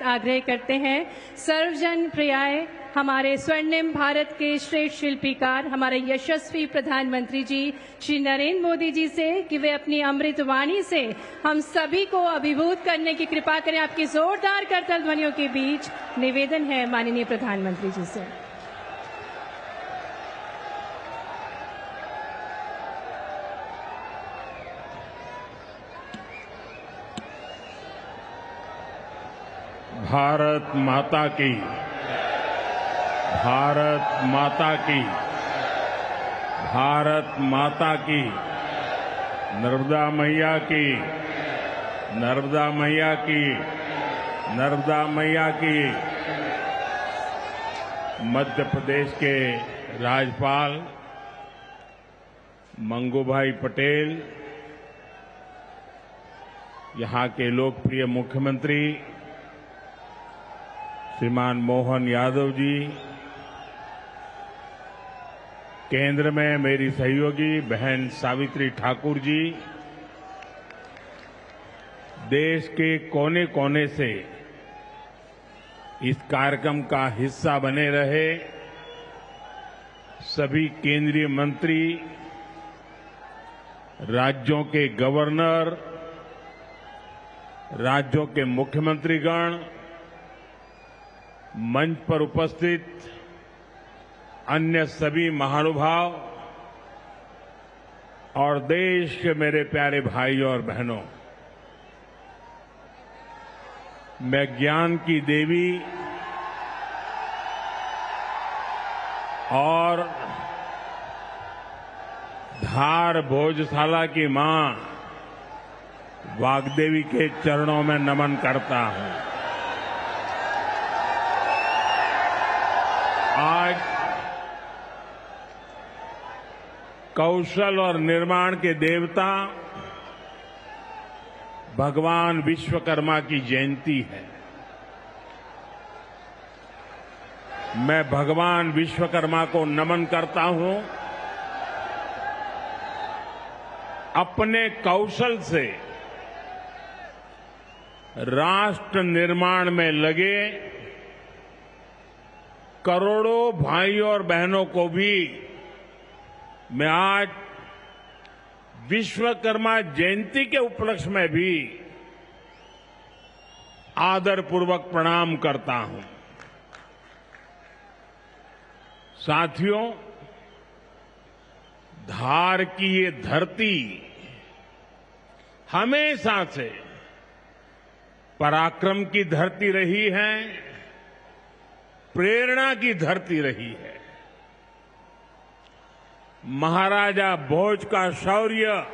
आग्रह करते हैं सर्वजन प्रियाय हमारे स्वर्णिम भारत के श्रेष्ठ शिल्पीकार हमारे यशस्वी प्रधानमंत्री जी श्री नरेंद्र मोदी जी से कि वे अपनी अमृत वाणी से हम सभी को अभिभूत करने की कृपा करें। आपकी जोरदार करताल ध्वनियों के बीच निवेदन है माननीय प्रधानमंत्री जी से। भारत माता की, भारत माता की, भारत माता की, नर्मदा मैया की, नर्मदा मैया की, नर्मदा मैया की। मध्य प्रदेश के राज्यपाल मंगूभाई पटेल, यहां के लोकप्रिय मुख्यमंत्री श्रीमान मोहन यादव जी, केंद्र में मेरी सहयोगी बहन सावित्री ठाकुर जी, देश के कोने कोने से इस कार्यक्रम का हिस्सा बने रहे सभी केंद्रीय मंत्री, राज्यों के गवर्नर, राज्यों के मुख्यमंत्रीगण, मंच पर उपस्थित अन्य सभी महानुभाव और देश के मेरे प्यारे भाइयों और बहनों, मैं ज्ञान की देवी और धार भोजशाला की मां वाग्देवी के चरणों में नमन करता हूं। आज कौशल और निर्माण के देवता भगवान विश्वकर्मा की जयंती है। मैं भगवान विश्वकर्मा को नमन करता हूं। अपने कौशल से राष्ट्र निर्माण में लगे करोड़ों भाइयों और बहनों को भी मैं आज विश्वकर्मा जयंती के उपलक्ष्य में भी आदरपूर्वक प्रणाम करता हूं। साथियों, धार की ये धरती हमेशा से पराक्रम की धरती रही है, प्रेरणा की धरती रही है। महाराजा भोज का शौर्य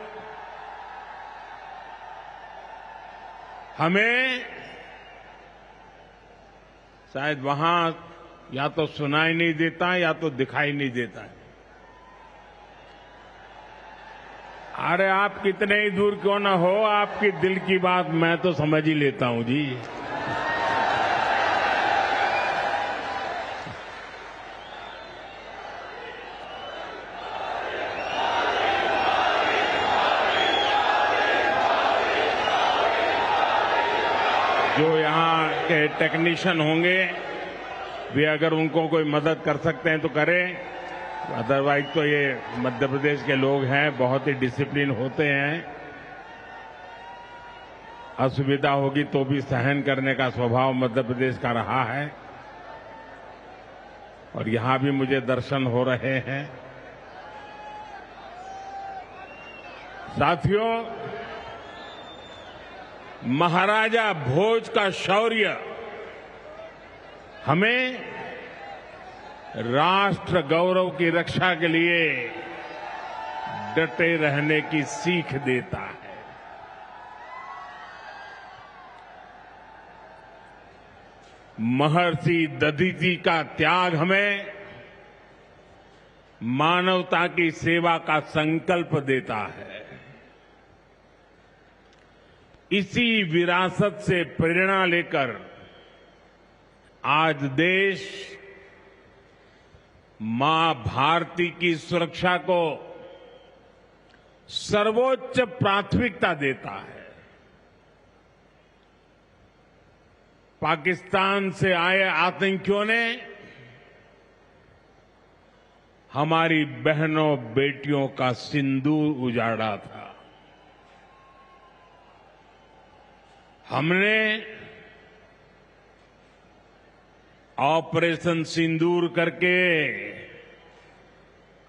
हमें शायद वहां या तो सुनाई नहीं देता या तो दिखाई नहीं देता है। अरे आप कितने ही दूर क्यों ना हो, आपकी दिल की बात मैं तो समझ ही लेता हूं जी। जो यहाँ के टेक्नीशियन होंगे वे अगर उनको कोई मदद कर सकते हैं तो करें, अदरवाइज तो ये मध्य प्रदेश के लोग हैं, बहुत ही डिसिप्लिन होते हैं। असुविधा होगी तो भी सहन करने का स्वभाव मध्य प्रदेश का रहा है और यहां भी मुझे दर्शन हो रहे हैं। साथियों, महाराजा भोज का शौर्य हमें राष्ट्र गौरव की रक्षा के लिए डटे रहने की सीख देता है। महर्षि दधीचि का त्याग हमें मानवता की सेवा का संकल्प देता है। इसी विरासत से प्रेरणा लेकर आज देश मां भारती की सुरक्षा को सर्वोच्च प्राथमिकता देता है। पाकिस्तान से आए आतंकियों ने हमारी बहनों बेटियों का सिंदूर उजाड़ा था। हमने ऑपरेशन सिंदूर करके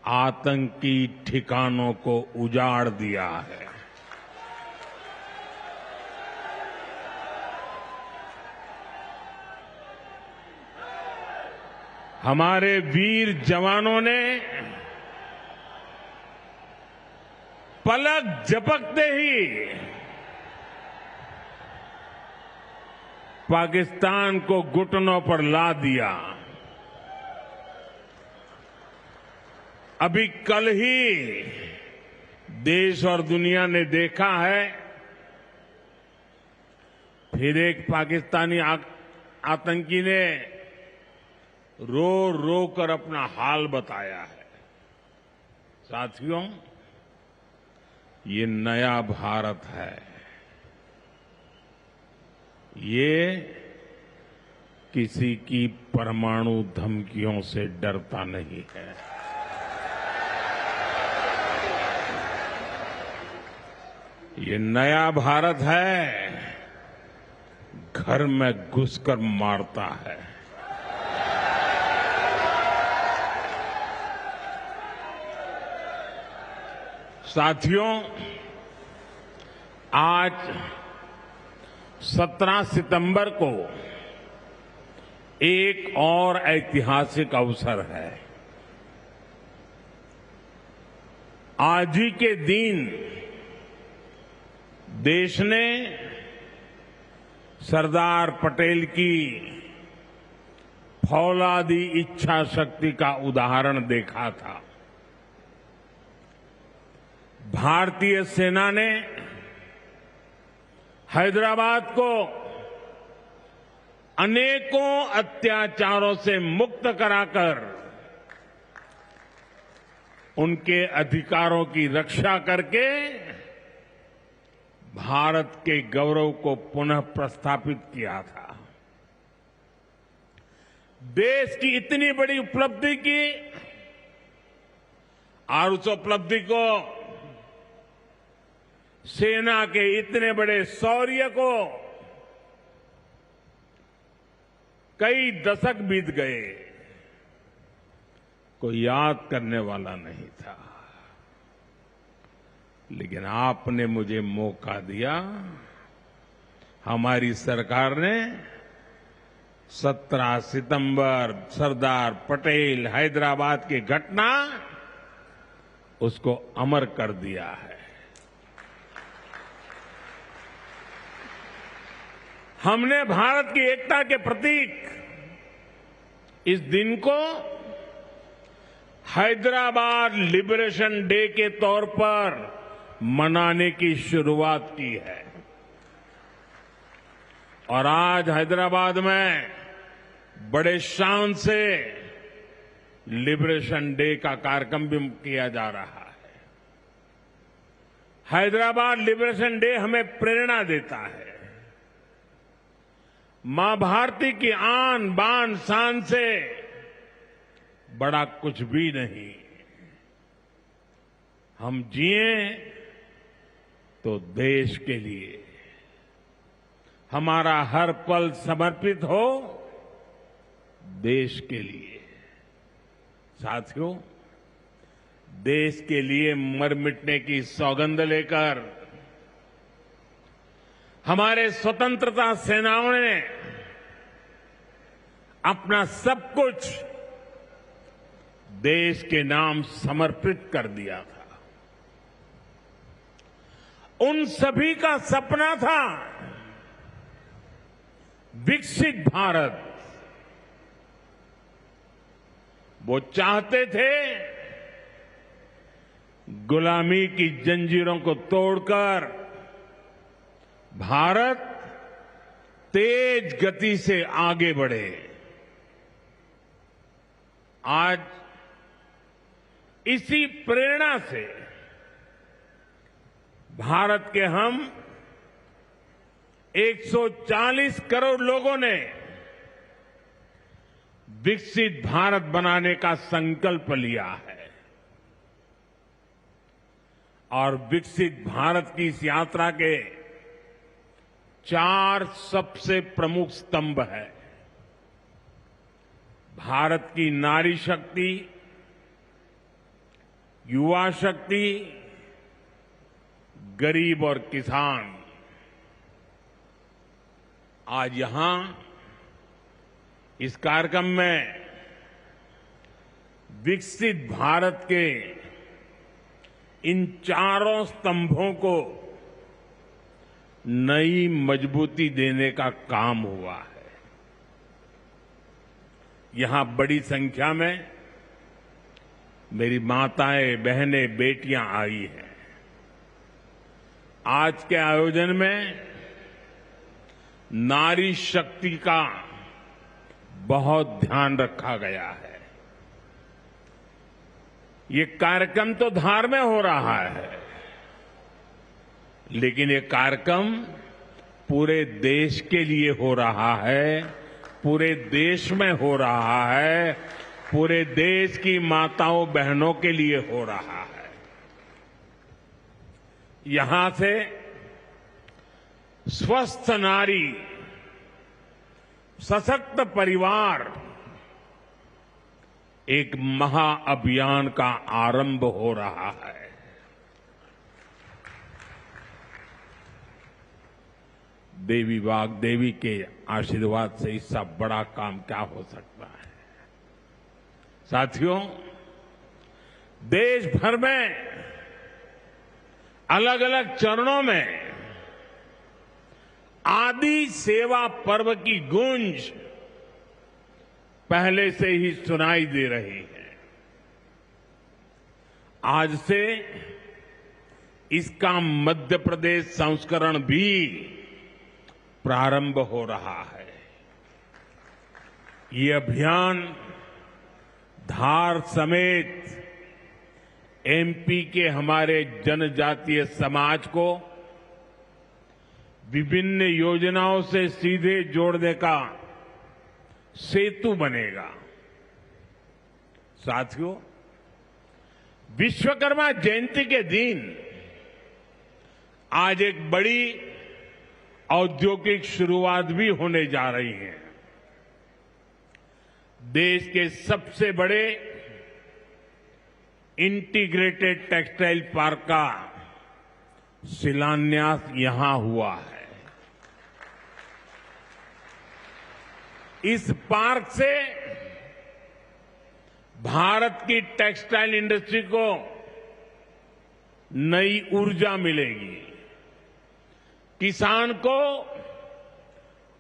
आतंकी ठिकानों को उजाड़ दिया है। हमारे वीर जवानों ने पलक झपकते ही पाकिस्तान को घुटनों पर ला दिया। अभी कल ही देश और दुनिया ने देखा है, फिर एक पाकिस्तानी आतंकी ने रो रो कर अपना हाल बताया है। साथियों, ये नया भारत है। ये किसी की परमाणु धमकियों से डरता नहीं है। ये नया भारत है, घर में घुसकर मारता है। साथियों, आज 17 सितंबर को एक और ऐतिहासिक अवसर है। आज ही के दिन देश ने सरदार पटेल की फौलादी इच्छा शक्ति का उदाहरण देखा था। भारतीय सेना ने हैदराबाद को अनेकों अत्याचारों से मुक्त कराकर उनके अधिकारों की रक्षा करके भारत के गौरव को पुनः प्रस्थापित किया था। देश की इतनी बड़ी उपलब्धि की और उस उपलब्धि को सेना के इतने बड़े शौर्य को कई दशक बीत गए, कोई याद करने वाला नहीं था। लेकिन आपने मुझे मौका दिया। हमारी सरकार ने 17 सितंबर सरदार पटेल हैदराबाद की घटना उसको अमर कर दिया है। हमने भारत की एकता के प्रतीक इस दिन को हैदराबाद लिबरेशन डे के तौर पर मनाने की शुरुआत की है। और आज हैदराबाद में बड़े शान से लिबरेशन डे का कार्यक्रम भी किया जा रहा है। हैदराबाद लिबरेशन डे हमें प्रेरणा देता है। मां भारती की आन बान शान से बड़ा कुछ भी नहीं। हम जिए तो देश के लिए, हमारा हर पल समर्पित हो देश के लिए। साथियों, देश के लिए मर मिटने की सौगंध लेकर हमारे स्वतंत्रता सेनाओं ने अपना सब कुछ देश के नाम समर्पित कर दिया था। उन सभी का सपना था विकसित भारत। वो चाहते थे गुलामी की जंजीरों को तोड़कर भारत तेज गति से आगे बढ़े। आज इसी प्रेरणा से भारत के हम 140 करोड़ लोगों ने विकसित भारत बनाने का संकल्प लिया है और विकसित भारत की इस यात्रा के 4 सबसे प्रमुख स्तंभ है। भारत की नारी शक्ति, युवा शक्ति, गरीब और किसान। आज यहां इस कार्यक्रम में विकसित भारत के इन 4 स्तंभों को नई मजबूती देने का काम हुआ है। यहां बड़ी संख्या में मेरी माताएं, बहनें, बेटियां आई हैं। आज के आयोजन में नारी शक्ति का बहुत ध्यान रखा गया है। ये कार्यक्रम तो धार में हो रहा है, लेकिन ये कार्यक्रम पूरे देश के लिए हो रहा है, पूरे देश में हो रहा है, पूरे देश की माताओं बहनों के लिए हो रहा है। यहां से स्वस्थ नारी, सशक्त परिवार एक महाअभियान का आरंभ हो रहा है। देवी वाग्देवी के आशीर्वाद से इससे बड़ा काम क्या हो सकता है। साथियों, देश भर में अलग अलग चरणों में आदि सेवा पर्व की गूंज पहले से ही सुनाई दे रही है। आज से इसका मध्य प्रदेश संस्करण भी प्रारंभ हो रहा है। ये अभियान धार समेत एमपी के हमारे जनजातीय समाज को विभिन्न योजनाओं से सीधे जोड़ने का सेतु बनेगा। साथियों, विश्वकर्मा जयंती के दिन आज एक बड़ी औद्योगिक शुरुआत भी होने जा रही है। देश के सबसे बड़े इंटीग्रेटेड टेक्सटाइल पार्क का शिलान्यास यहां हुआ है। इस पार्क से भारत की टेक्सटाइल इंडस्ट्री को नई ऊर्जा मिलेगी, किसान को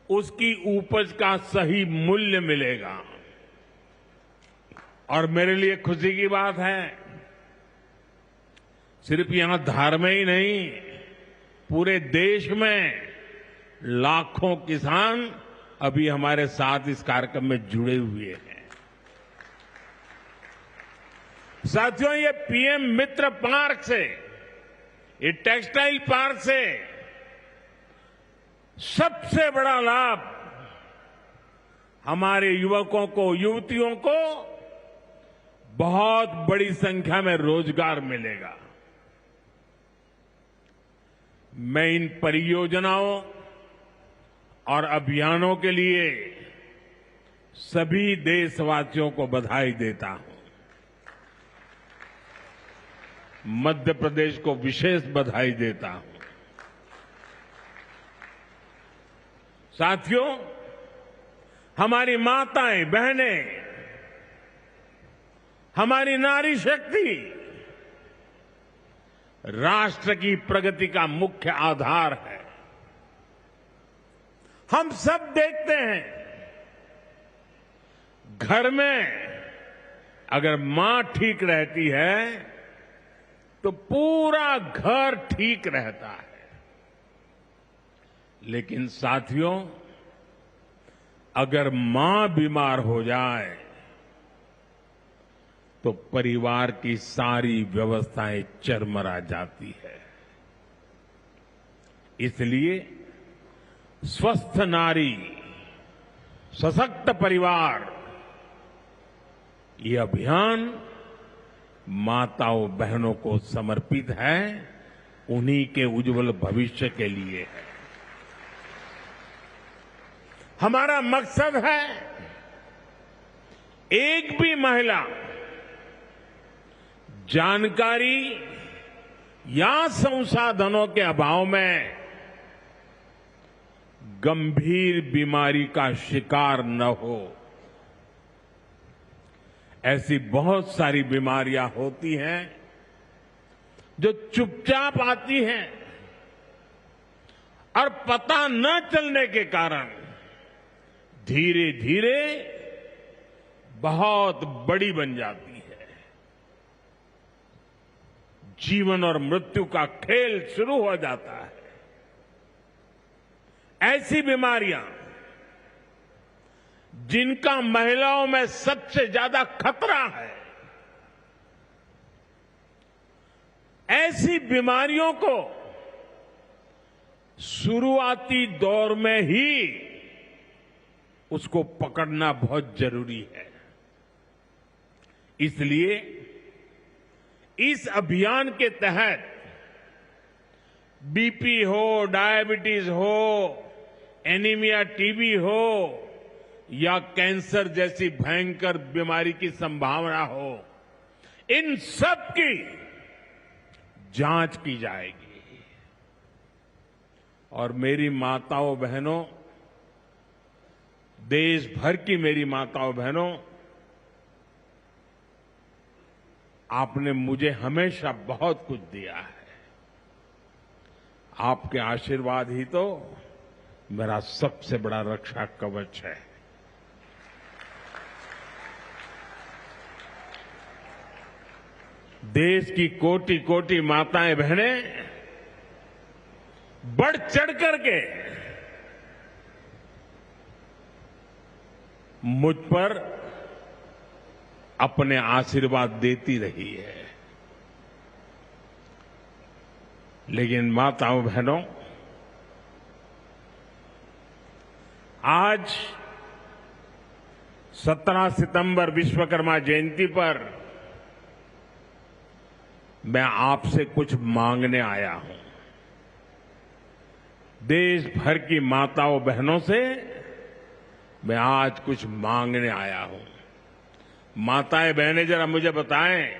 उसकी उपज का सही मूल्य मिलेगा। और मेरे लिए खुशी की बात है, सिर्फ यहां धार में ही नहीं, पूरे देश में लाखों किसान अभी हमारे साथ इस कार्यक्रम में जुड़े हुए हैं। साथियों, ये पीएम मित्र पार्क से, ये टेक्सटाइल पार्क से सबसे बड़ा लाभ हमारे युवकों को, युवतियों को बहुत बड़ी संख्या में रोजगार मिलेगा। मैं इन परियोजनाओं और अभियानों के लिए सभी देशवासियों को बधाई देता हूं। मध्य प्रदेश को विशेष बधाई देता हूं। साथियों, हमारी माताएं, बहनें, हमारी नारी शक्ति राष्ट्र की प्रगति का मुख्य आधार है। हम सब देखते हैं, घर में अगर मां ठीक रहती है तो पूरा घर ठीक रहता है। लेकिन साथियों, अगर मां बीमार हो जाए तो परिवार की सारी व्यवस्थाएं चरमरा जाती है। इसलिए स्वस्थ नारी, सशक्त परिवार, ये अभियान माताओं बहनों को समर्पित है, उन्हीं के उज्जवल भविष्य के लिए है। हमारा मकसद है एक भी महिला जानकारी या संसाधनों के अभाव में गंभीर बीमारी का शिकार न हो। ऐसी बहुत सारी बीमारियां होती हैं जो चुपचाप आती हैं और पता न चलने के कारण धीरे धीरे बहुत बड़ी बन जाती है। जीवन और मृत्यु का खेल शुरू हो जाता है। ऐसी बीमारियां जिनका महिलाओं में सबसे ज्यादा खतरा है, ऐसी बीमारियों को शुरुआती दौर में ही उसको पकड़ना बहुत जरूरी है। इसलिए इस अभियान के तहत बीपी हो, डायबिटीज हो, एनीमिया, टीबी हो या कैंसर जैसी भयंकर बीमारी की संभावना हो, इन सब की जांच की जाएगी। और मेरी माताओं बहनों, देश भर की मेरी माताओं बहनों, आपने मुझे हमेशा बहुत कुछ दिया है। आपके आशीर्वाद ही तो मेरा सबसे बड़ा रक्षा कवच है। देश की कोटि कोटि माताएं बहनें बढ़ चढ़ करके मुझ पर अपने आशीर्वाद देती रही है। लेकिन माताओं बहनों, आज 17 सितंबर विश्वकर्मा जयंती पर मैं आपसे कुछ मांगने आया हूं। देश भर की माताओं बहनों से मैं आज कुछ मांगने आया हूं। माताएं बहनें, जरा मुझे बताएं,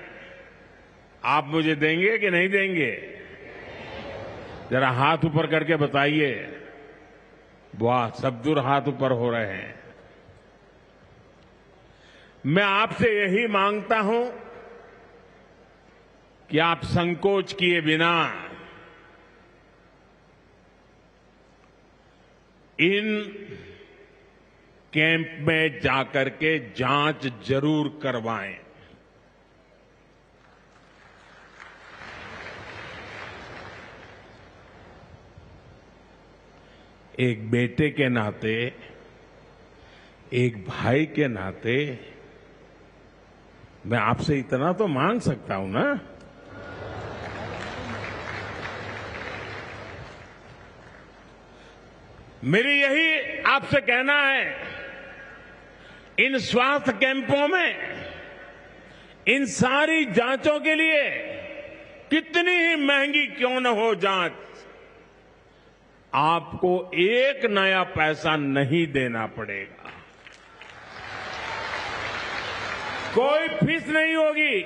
आप मुझे देंगे कि नहीं देंगे? जरा हाथ ऊपर करके बताइए। वाह, सब दूर हाथ ऊपर हो रहे हैं। मैं आपसे यही मांगता हूं कि आप संकोच किए बिना इन कैंप में जाकर के जांच जरूर करवाएं। एक बेटे के नाते, एक भाई के नाते मैं आपसे इतना तो मांग सकता हूं ना। मेरी यही आपसे कहना है, इन स्वास्थ्य कैंपों में इन सारी जांचों के लिए कितनी ही महंगी क्यों न हो जांच, आपको एक नया पैसा नहीं देना पड़ेगा। कोई फीस नहीं होगी,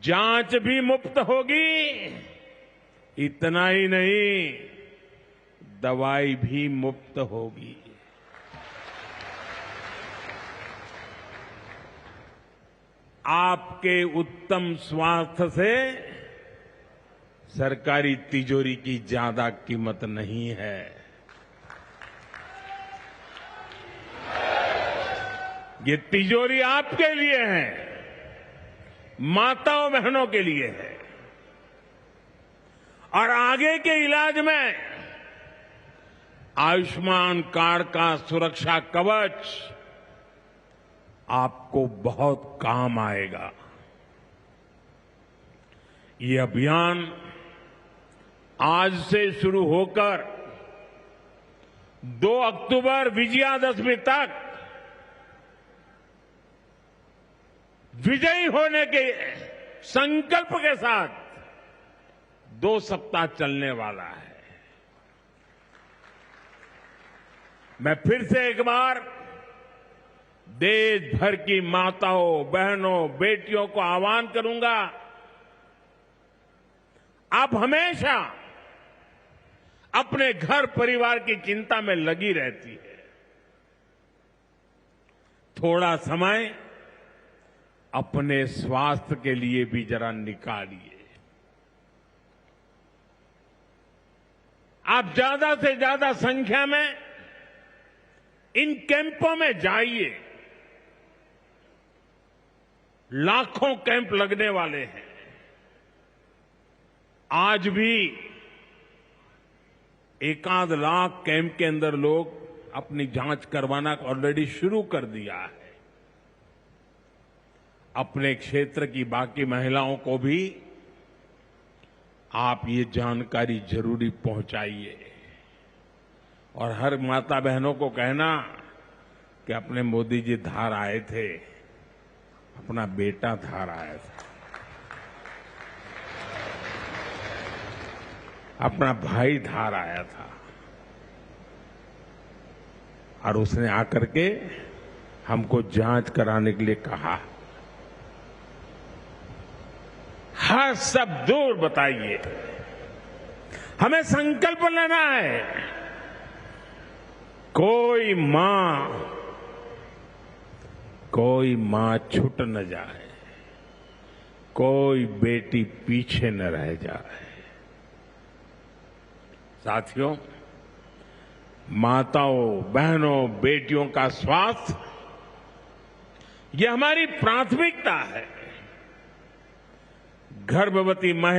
जांच भी मुफ्त होगी। इतना ही नहीं, दवाई भी मुफ्त होगी। आपके उत्तम स्वास्थ्य से सरकारी तिजोरी की ज्यादा कीमत नहीं है। ये तिजोरी आपके लिए है, माताओं बहनों के लिए है। और आगे के इलाज में आयुष्मान कार्ड का सुरक्षा कवच आपको बहुत काम आएगा। ये अभियान आज से शुरू होकर 2 अक्टूबर विजयादशमी तक विजयी होने के संकल्प के साथ 2 सप्ताह चलने वाला है। मैं फिर से एक बार देश भर की माताओं, बहनों, बेटियों को आह्वान करूंगा, आप हमेशा अपने घर परिवार की चिंता में लगी रहती है। थोड़ा समय अपने स्वास्थ्य के लिए भी जरा निकालिए। आप ज्यादा से ज्यादा संख्या में इन कैंपों में जाइए। लाखों कैंप लगने वाले हैं। आज भी 1 लाख कैंप के अंदर लोग अपनी जांच करवाना ऑलरेडी शुरू कर दिया है। अपने क्षेत्र की बाकी महिलाओं को भी आप ये जानकारी जरूरी पहुंचाइए और हर माता बहनों को कहना कि अपने मोदी जी धार आए थे, अपना बेटा धार आया था, अपना भाई धार आया था और उसने आकर के हमको जांच कराने के लिए कहा। हर सब दूर बताइए, हमें संकल्प लेना है। कोई मां छूट न जाए, कोई बेटी पीछे न रह जाए। साथियों, माताओं, बहनों, बेटियों का स्वास्थ्य ये हमारी प्राथमिकता है। गर्भवती महिला